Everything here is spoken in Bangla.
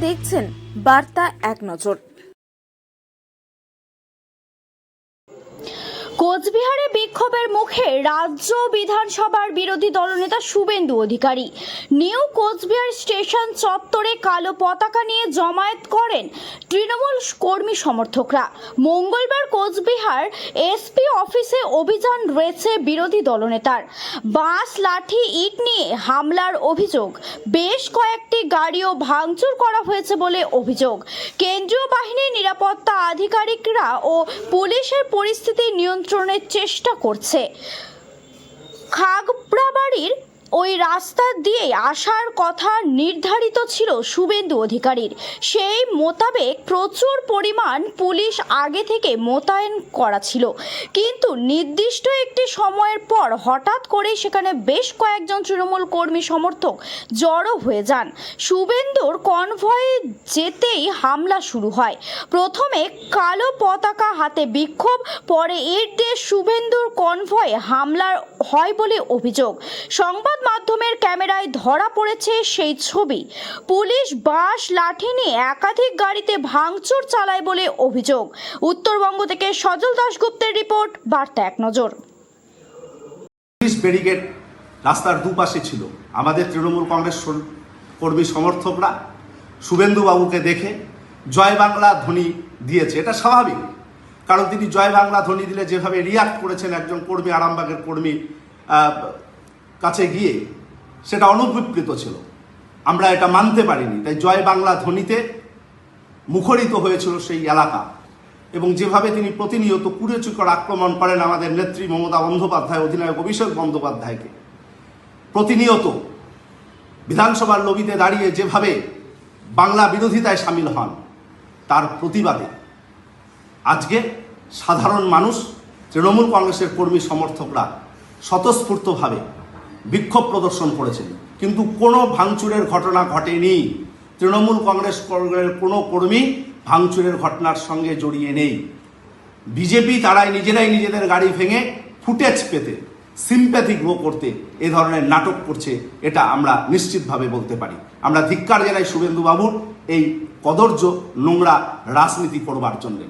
দেখছেন বার্তা এক নজর। কোচবিহারে বিক্ষোভের মুখে রাজ্য বিধানসভার বিরোধী দলনেতা শুভেন্দু অধিকারী। নিউ কোচবিহার স্টেশন চত্বরে কালো পতাকা নিয়ে জমায়েত করেন তৃণমূল কর্মী সমর্থকরা। মঙ্গলবার কোচবিহার এসপি অফিসে অভিযান রয়েছে বিরোধী দলনেতার। বাঁশ, লাঠি, ইট নিয়ে হামলার অভিযোগ। বেশ কয়েকটি গাড়িও ভাঙচুর করা হয়েছে বলে অভিযোগ। কেন্দ্রীয় বাহিনীর নিরাপত্তা আধিকারিকরা ও পুলিশের পরিস্থিতি নিয়ন্ত্রণের চেষ্টা করছে। খাগড়াবাড়ির ওই রাস্তা দিয়ে আসার কথা নির্ধারিত ছিল শুভেন্দু অধিকারীর। সেই মোতাবেক প্রচুর পরিমাণ পুলিশ আগে থেকে মোতায়েন করা ছিল, কিন্তু নির্দিষ্ট একটি সময়ের পর হঠাৎ করেই সেখানে বেশ কয়েকজন তৃণমূল কর্মী সমর্থক জড়ো হয়ে যান। শুভেন্দুর কনভয়ে যেতেই হামলা শুরু হয়। প্রথমে কালো পতাকা হাতে বিক্ষোভ, পরে ইট দিয়ে শুভেন্দুর কনভয়ে হামলা হয় বলে অভিযোগ। সংবাদ মাধ্যমের ক্যামেরায় ধরা পড়েছে সেই ছবি। পুলিশ বাঁশ, লাঠি নিয়ে একাধিক গাড়িতে ভাঙচুর চালায় বলে অভিযোগ। উত্তরবঙ্গ থেকে সজল দাশগুপ্তের রিপোর্ট, বার্তা এক নজর। পুলিশ ব্যারিকেড রাস্তার দুপাশে ছিল। আমাদের তৃণমূল কংগ্রেস কর্মী সমর্থকরা শুভেন্দু বাবুকে দেখে জয় বাংলা ধ্বনি দিয়েছে। এটা স্বাভাবিক, কারণ তিনি জয় বাংলা ধ্বনি দিলে যেভাবে রিয়াক্ট করেছেন একজন কর্মী, আরামবাগের কর্মী কাছে গিয়ে, সেটা অনুবিপ্লিত ছিল। আমরা এটা মানতে পারিনি, তাই জয় বাংলা ধ্বনিতে মুখরিত হয়েছিল সেই এলাকা। এবং যেভাবে তিনি প্রতিনিয়ত কুড়েচুকর আক্রমণ করেন আমাদের নেত্রী মমতা বন্দ্যোপাধ্যায়, অধিনায়ক অভিষেক বন্দ্যোপাধ্যায়কে, প্রতিনিয়ত বিধানসভার লবিতে দাঁড়িয়ে যেভাবে বাংলা বিরোধিতায় সামিল হন, তার প্রতিবাদে আজকে সাধারণ মানুষ, তৃণমূল কংগ্রেসের কর্মী সমর্থকরা স্বতঃস্ফূর্তভাবে বিক্ষোভ প্রদর্শন করেছেন, কিন্তু কোনো ভাঙচুরের ঘটনা ঘটেনি। তৃণমূল কংগ্রেসের কোনো কর্মী ভাঙচুরের ঘটনার সঙ্গে জড়িয়ে নেই। বিজেপি তারাই নিজেরাই নিজেদের গাড়ি ভেঙে ফুটেজ পেতে, সিম্প্যাথি গ্রো করতে এ ধরনের নাটক করছে, এটা আমরা নিশ্চিতভাবে বলতে পারি। আমরা ধিক্কার জানাই শুভেন্দু বাবুর এই কদর্য নোংরা রাজনীতি করবার জন্যে।